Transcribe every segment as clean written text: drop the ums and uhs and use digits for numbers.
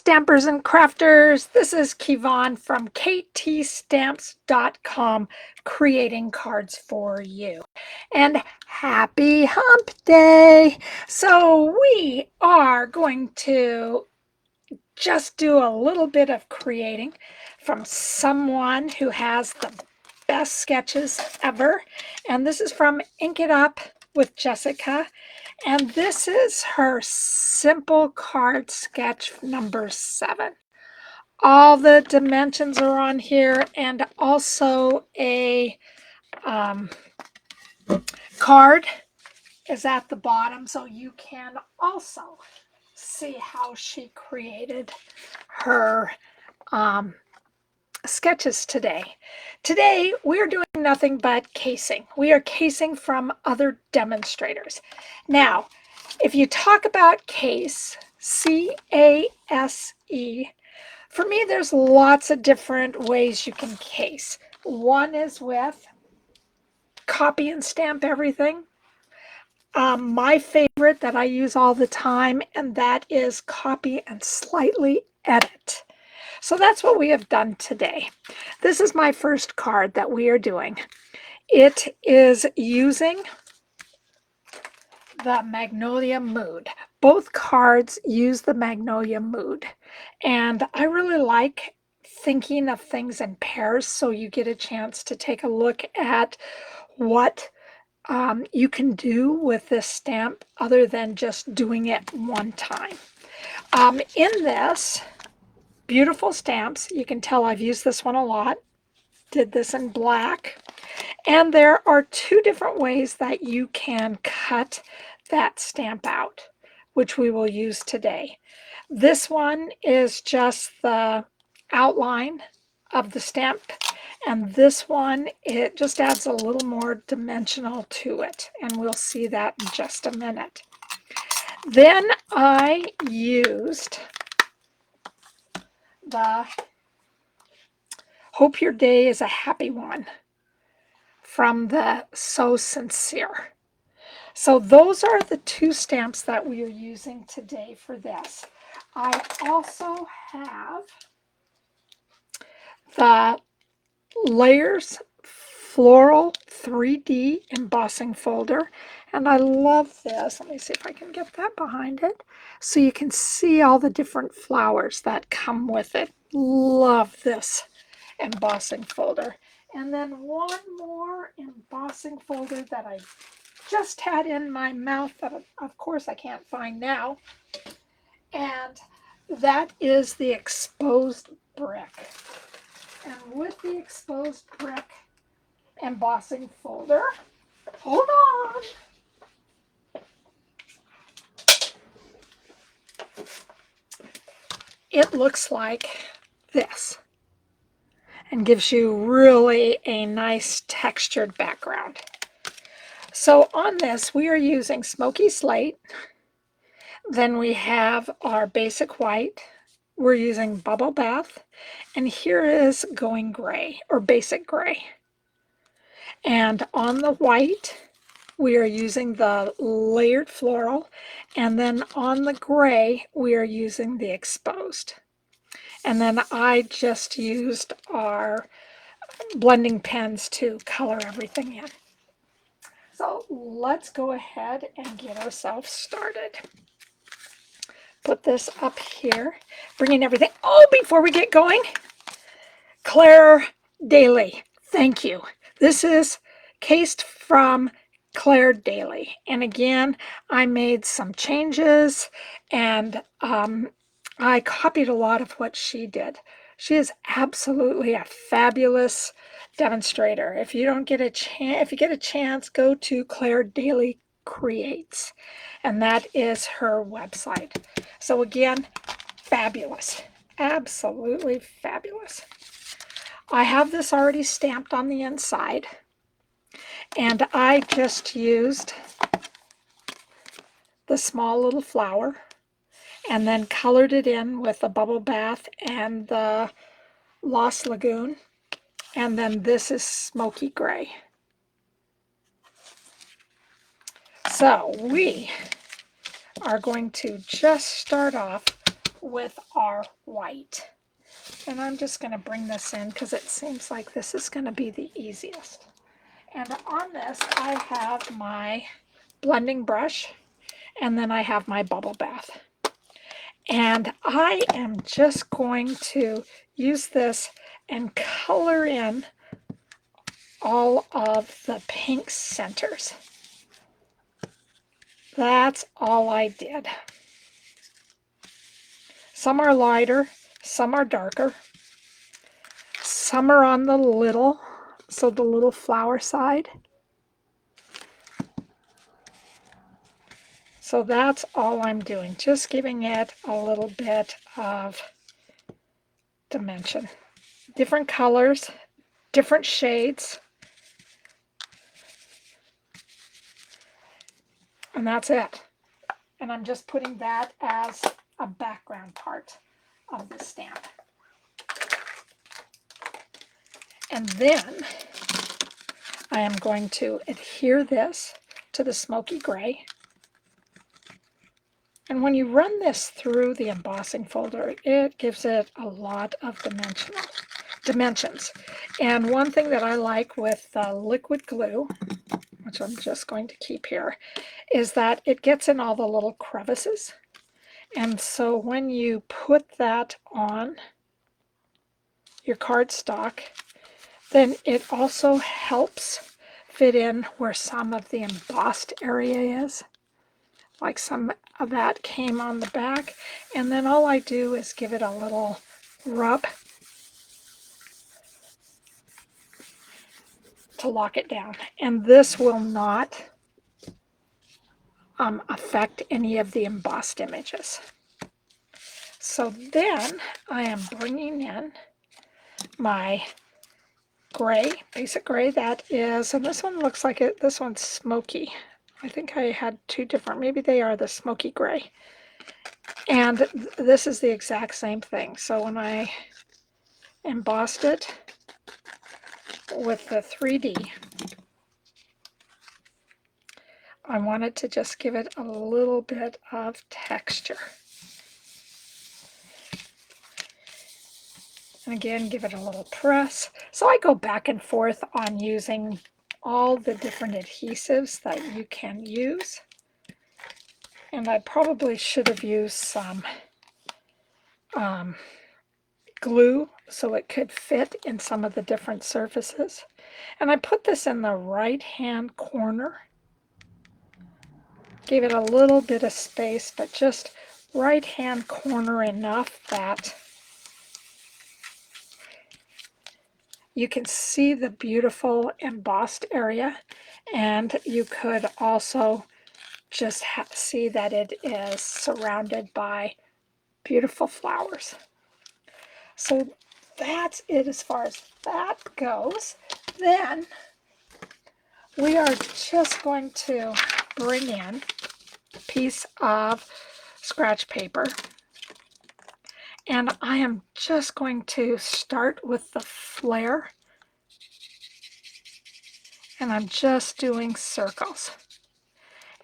Stampers and Crafters. This is Kevon from ktstamps.com, creating cards for you. And happy hump day. So we are going to just do a little bit of creating from someone who has the best sketches ever. And this is from Ink It Up with Jessica. And this is her simple card sketch number 7. All the dimensions are on here, and also a card is at the bottom, so you can also see how she created her sketches today. Today, we're doing nothing but casing. We are casing from other demonstrators. Now, if you talk about case, C-A-S-E, for me, there's lots of different ways you can case. One is with copy and stamp everything. My favorite that I use all the time, and that is copy and slightly edit. So that's what we have done today. This is my first card that we are doing. It is using the Magnolia mood. Both cards use the Magnolia mood. And I really like thinking of things in pairs, so you get a chance to take a look at what you can do with this stamp other than just doing it one time. In this, beautiful stamps. You can tell I've used this one a lot. Did this in black. And there are 2 different ways that you can cut that stamp out, which we will use today. This one is just the outline of the stamp, and this one, it just adds a little more dimensional to it, and we'll see that in just a minute. Then I used the Hope Your Day is a Happy One from the So Sincere. So those are the 2 stamps that we are using today for this. I also have the Layers Floral 3D embossing folder. And I love this. Let me see if I can get that behind it. So you can see all the different flowers that come with it. Love this embossing folder. And then one more embossing folder that I just had in my mouth that of course I can't find now. And that is the exposed brick. And with the exposed brick embossing folder, hold on. It looks like this and gives you really a nice textured background. So on this, we are using Smoky Slate. Then we have our basic white. We're using Bubble Bath. And here is Going Gray, or Basic Gray. And on the white, we are using the Layered Floral. And then on the gray, we are using the Exposed. And then I just used our blending pens to color everything in. So let's go ahead and get ourselves started. Put this up here, bringing everything. Oh, before we get going, Claire Daly, thank you. This is cased from Claire Daly. And again, I made some changes, and I copied a lot of what she did. She is absolutely a fabulous demonstrator. If you don't get a chance, if you get a chance, go to Claire Daly Creates, and that is her website. So again, fabulous, absolutely fabulous. I have this already stamped on the inside, and I just used the small little flower and then colored it in with the Bubble Bath and the Lost Lagoon. And then this is Smoky Gray. So we are going to just start off with our white. And I'm just going to bring this in because it seems like this is going to be the easiest. And on this, I have my blending brush, and then I have my bubble bath. And I am just going to use this and color in all of the pink centers. That's all I did. Some are lighter, some are darker. Some are on the little, so the little flower side. So that's all I'm doing, just giving it a little bit of dimension. Different colors, different shades. And that's it. And I'm just putting that as a background part of the stamp. And then I am going to adhere this to the smoky gray. And when you run this through the embossing folder, it gives it a lot of dimensions. And one thing that I like with liquid glue, which I'm just going to keep here, is that it gets in all the little crevices. And so when you put that on your cardstock, then it also helps fit in where some of the embossed area is. Like some of that came on the back, and then all I do is give it a little rub to lock it down. And this will not affect any of the embossed images. So then I am bringing in my gray, basic gray, that is, and this one looks like it, this one's smoky. I think I had two different, maybe they are the smoky gray. And this is the exact same thing. So when I embossed it with the 3D, I wanted to just give it a little bit of texture. And again, give it a little press. So I go back and forth on using all the different adhesives that you can use. And I probably should have used some glue so it could fit in some of the different surfaces. And I put this in the right-hand corner. Gave it a little bit of space, but just right-hand corner enough that you can see the beautiful embossed area, and you could also just see that it is surrounded by beautiful flowers. So that's it as far as that goes. Then we are just going to bring in a piece of scratch paper, and I am just going to start with the flare, and I'm just doing circles.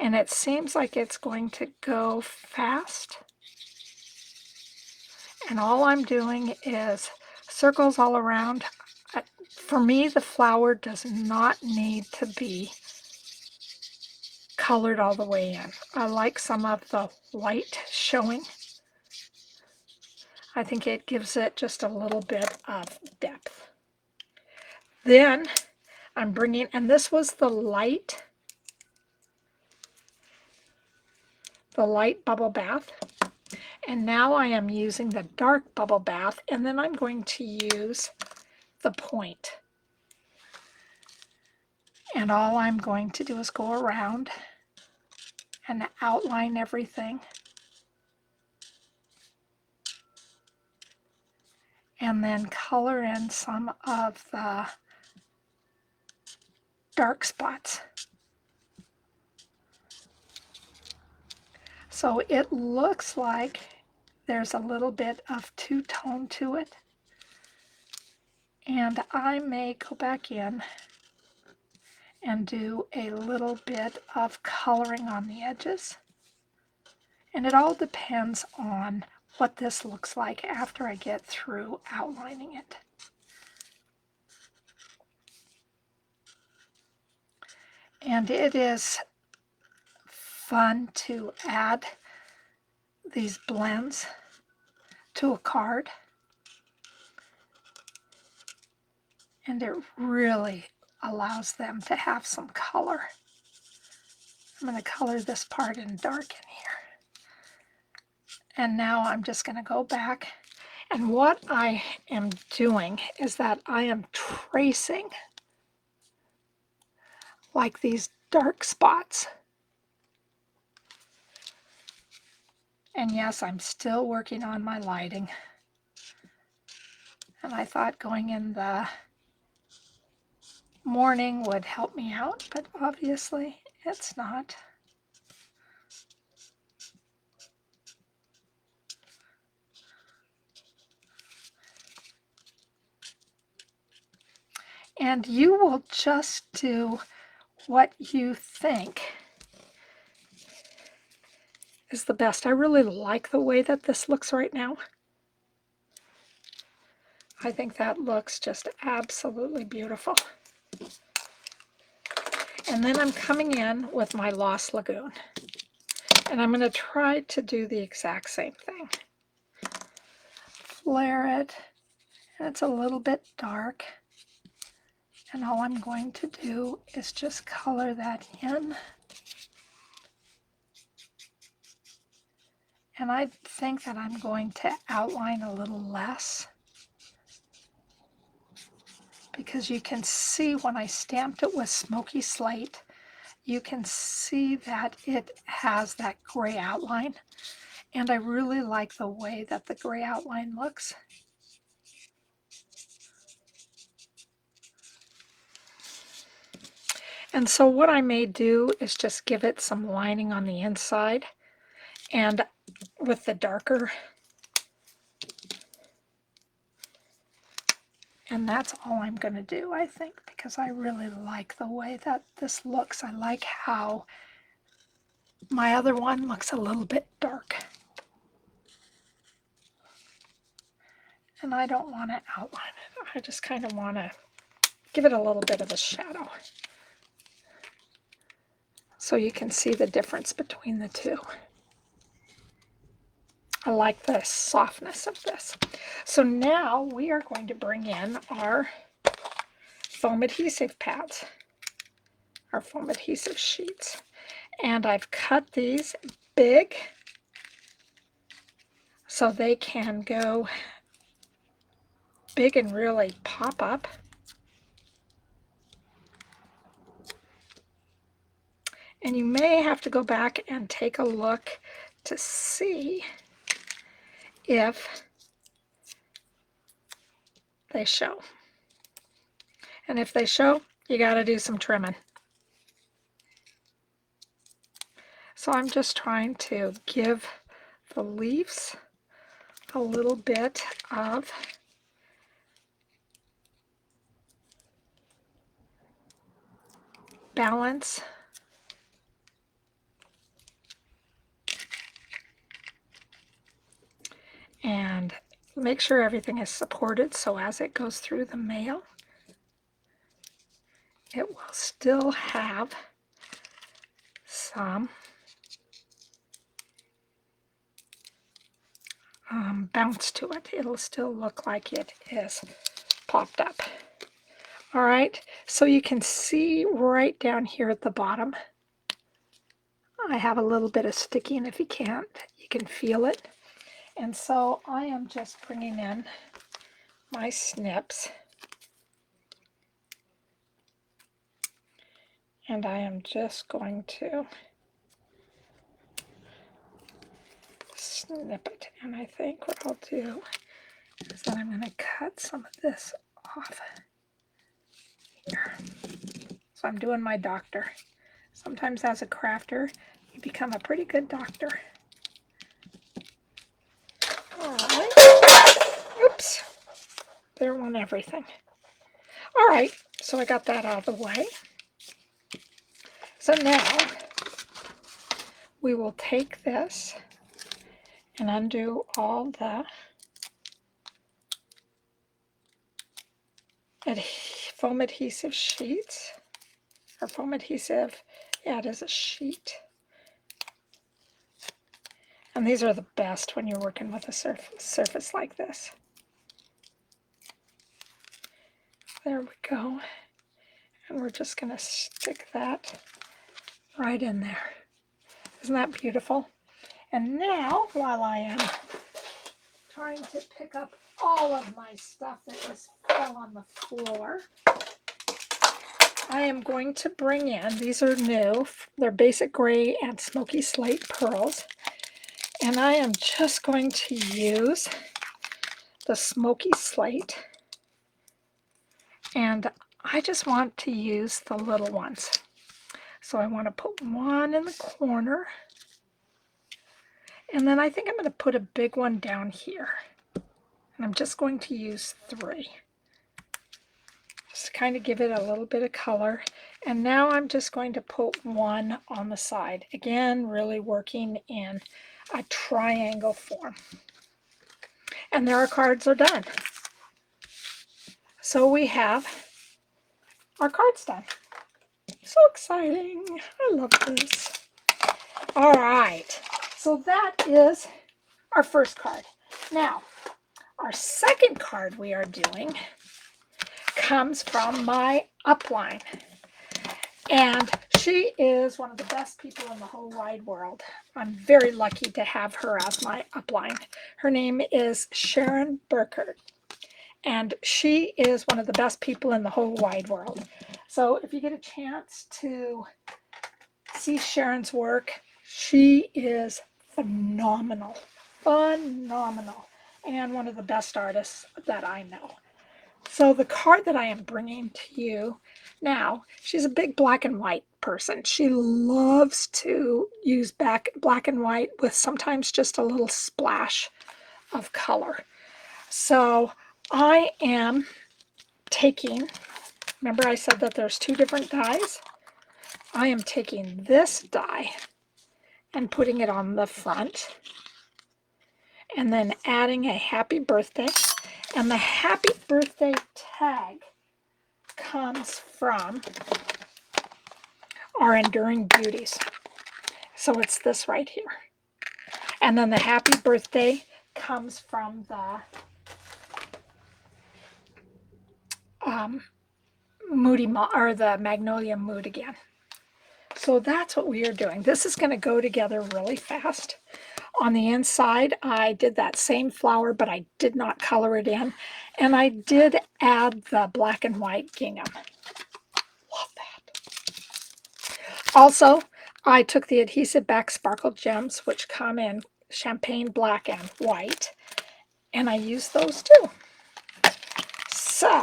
And it seems like it's going to go fast. And all I'm doing is circles all around. For me, the flower does not need to be colored all the way in. I like some of the white showing. I think it gives it just a little bit of depth. Then I'm bringing, and this was the light bubble bath. And now I am using the dark bubble bath, and then I'm going to use the point. And all I'm going to do is go around and outline everything. And then color in some of the dark spots. So it looks like there's a little bit of two-tone to it. And I may go back in and do a little bit of coloring on the edges. And it all depends on what this looks like after I get through outlining it. And it is fun to add these blends to a card. And it really allows them to have some color. I'm going to color this part in dark in here. And now I'm just going to go back. And what I am doing is that I am tracing like these dark spots. And yes, I'm still working on my lighting. And I thought going in the morning would help me out, but obviously it's not. And you will just do what you think is the best. I really like the way that this looks right now. I think that looks just absolutely beautiful. And then I'm coming in with my Lost Lagoon. And I'm going to try to do the exact same thing. Flare it. And it's a little bit dark. And all I'm going to do is just color that in. And I think that I'm going to outline a little less, because you can see when I stamped it with Smoky Slate, you can see that it has that gray outline. And I really like the way that the gray outline looks. And so what I may do is just give it some lining on the inside, and with the darker, and that's all I'm going to do, I think, because I really like the way that this looks. I like how my other one looks a little bit dark. And I don't want to outline it. I just kind of want to give it a little bit of a shadow, so you can see the difference between the two. I like the softness of this. So now we are going to bring in our foam adhesive pads, our foam adhesive sheets. And I've cut these big so they can go big and really pop up. And you may have to go back and take a look to see if they show. And if they show, you got to do some trimming. So I'm just trying to give the leaves a little bit of balance. And make sure everything is supported, so as it goes through the mail, it will still have some bounce to it. It'll still look like it is popped up. All right, so you can see right down here at the bottom, I have a little bit of sticky, and if you can't, you can feel it. And so I am just bringing in my snips, and I am just going to snip it. And I think what I'll do is that I'm going to cut some of this off here. So I'm doing my doctor. Sometimes as a crafter, you become a pretty good doctor. All right. Oops. There went everything. All right. So I got that out of the way. So now we will take this and undo all the foam adhesive sheets, or foam adhesive, yeah, it is a sheet. And these are the best when you're working with a surface like this. There we go. And we're just going to stick that right in there. Isn't that beautiful? And now, while I am trying to pick up all of my stuff that just fell on the floor, I am going to bring in, these are new, they're basic gray and smoky slate pearls. And I am just going to use the smoky slate. And I just want to use the little ones. So I want to put one in the corner. And then I think I'm going to put a big one down here. And I'm just going to use 3. Just to kind of give it a little bit of color. And now I'm just going to put one on the side. Again, really working in a triangle form. And there our cards are done. So we have our cards done. So exciting. I love this. All right. So that is our first card. Now, our second card we are doing comes from my upline. And she is one of the best people in the whole wide world. I'm very lucky to have her as my upline. Her name is Sharon Burkert. And she is one of the best people in the whole wide world. So if you get a chance to see Sharon's work, she is phenomenal. Phenomenal. And one of the best artists that I know. So the card that I am bringing to you now, she's a big black and white person. She loves to use black and white with sometimes just a little splash of color. So I am taking, remember I said that there's 2 different dies? I am taking this die and putting it on the front, and then adding a happy birthday. And the happy birthday tag comes from our Enduring Beauties. So it's this right here. And then the happy birthday comes from the the Magnolia Mood again. So that's what we are doing. This is going to go together really fast. On the inside, I did that same flower, but I did not color it in. And I did add the black and white gingham. Love that. Also, I took the Adhesive Back Sparkle Gems, which come in champagne black and white, and I used those too. So,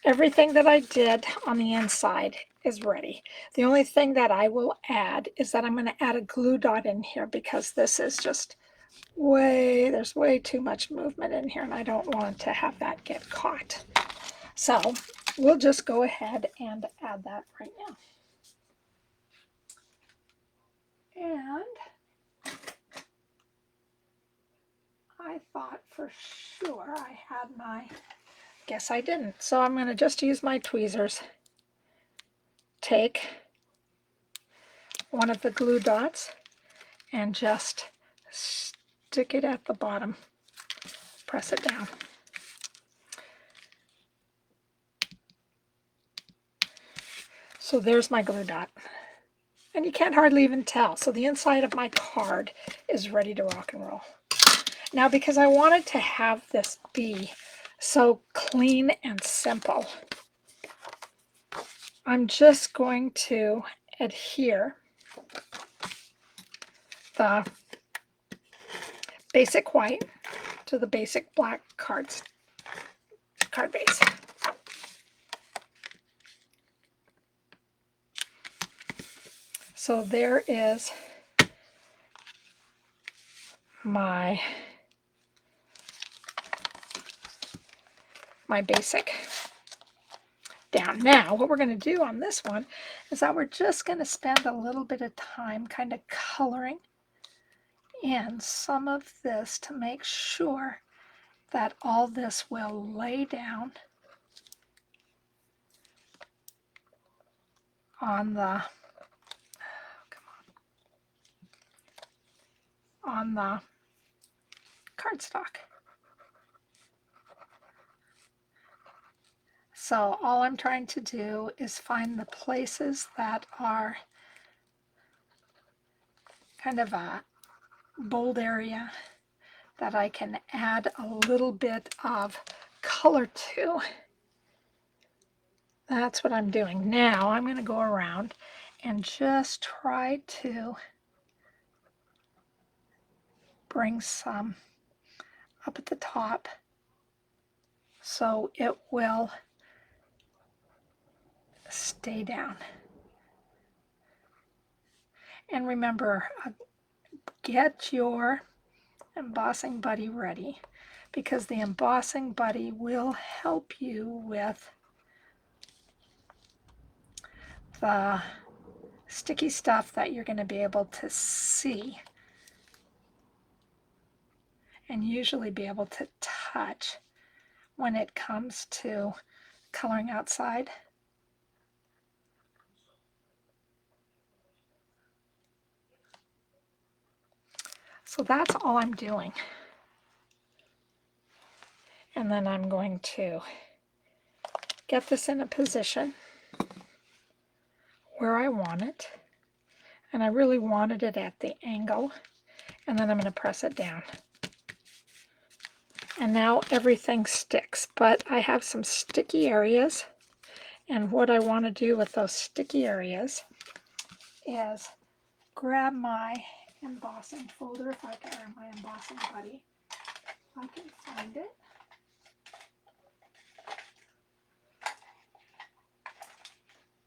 everything that I did on the inside is ready. The only thing that I will add is that I'm going to add a glue dot in here because this is just there's way too much movement in here and I don't want to have that get caught. So we'll just go ahead and add that right now. And I thought for sure I had guess I didn't. So I'm going to just use my tweezers. Take one of the glue dots and just stick it at the bottom. Press it down. So there's my glue dot. And you can't hardly even tell. So the inside of my card is ready to rock and roll. Now, because I wanted to have this be so clean and simple, I'm just going to adhere the basic white to the basic black card base. So there is my basic down. Now, what we're going to do on this one is that we're just going to spend a little bit of time kind of coloring in some of this to make sure that all this will lay down on the cardstock. So all I'm trying to do is find the places that are kind of a bold area that I can add a little bit of color to. That's what I'm doing. Now I'm going to go around and just try to bring some up at the top so it will stay down. And remember, get your embossing buddy ready, because the embossing buddy will help you with the sticky stuff that you're going to be able to see and usually be able to touch when it comes to coloring outside. So that's all I'm doing. And then I'm going to get this in a position where I want it. And I really wanted it at the angle. And then I'm going to press it down. And now everything sticks, but I have some sticky areas. And what I want to do with those sticky areas is grab my embossing folder, if I can, or my embossing buddy, if I can find it.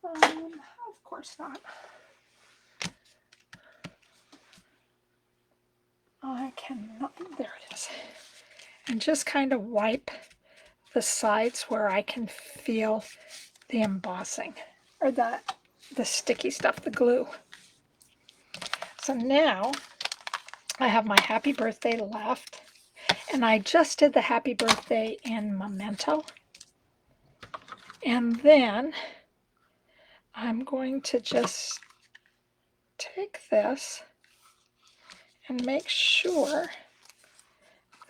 Of course not. I cannot, there it is. And just kind of wipe the sides where I can feel the embossing, or the sticky stuff, the glue. So now I have my happy birthday left, and I just did the happy birthday in Momento. And then I'm going to just take this and make sure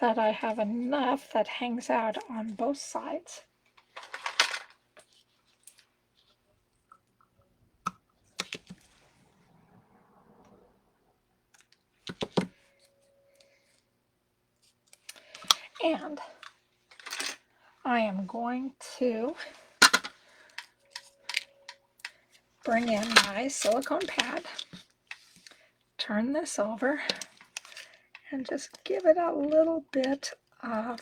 that I have enough that hangs out on both sides. And I am going to bring in my silicone pad, turn this over, and just give it a little bit of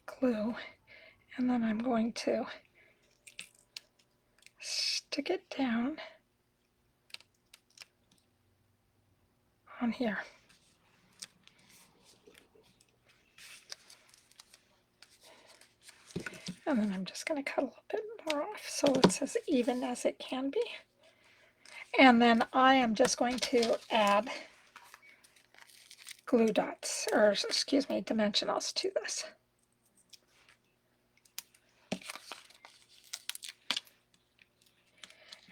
glue, and then I'm going to stick it down on here. And then I'm just going to cut a little bit more off so it's as even as it can be. And then I am just going to add glue dots, or excuse me, dimensionals to this.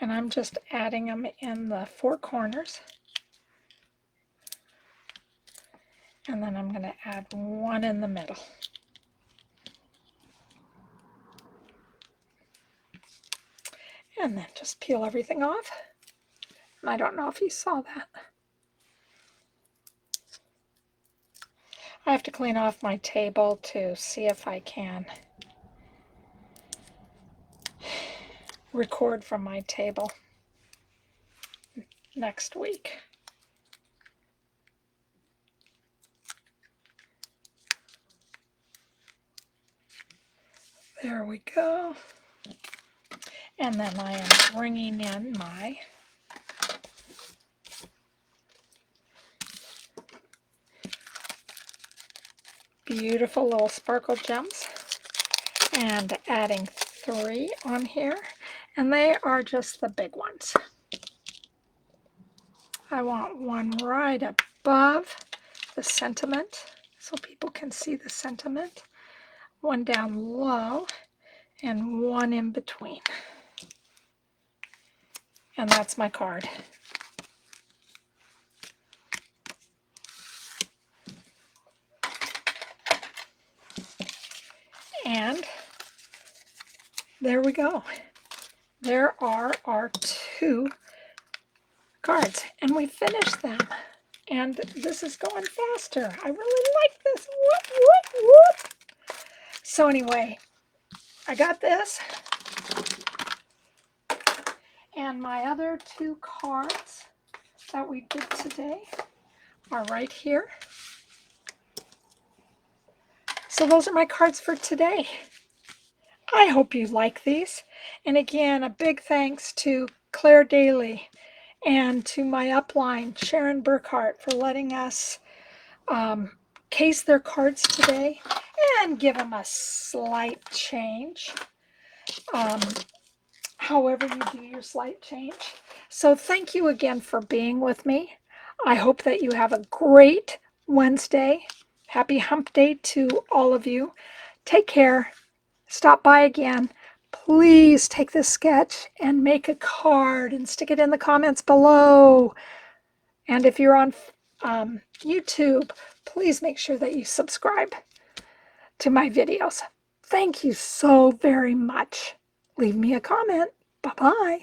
And I'm just adding them in the four corners. And then I'm going to add one in the middle. And then just peel everything off. And I don't know if you saw that. I have to clean off my table to see if I can record from my table next week. There we go. And then I am bringing in my beautiful little sparkle gems and adding 3 on here, and they are just the big ones. I want one right above the sentiment so people can see the sentiment, one down low, and one in between. And that's my card. And there we go. There are our 2 cards, and we finished them. And this is going faster. I really like this. Whoop, whoop, whoop. So anyway, I got this. And my other 2 cards that we did today are right here. So those are my cards for today. I hope you like these. And again, a big thanks to Claire Daly and to my upline, Sharon Burkert, for letting us case their cards today and give them a slight change. However you do your slight change. So thank you again for being with me. I hope that you have a great Wednesday. Happy hump day to all of you. Take care. Stop by again. Please take this sketch and make a card and stick it in the comments below. And if you're on YouTube, please make sure that you subscribe to my videos. Thank you so very much. Leave me a comment. Bye-bye.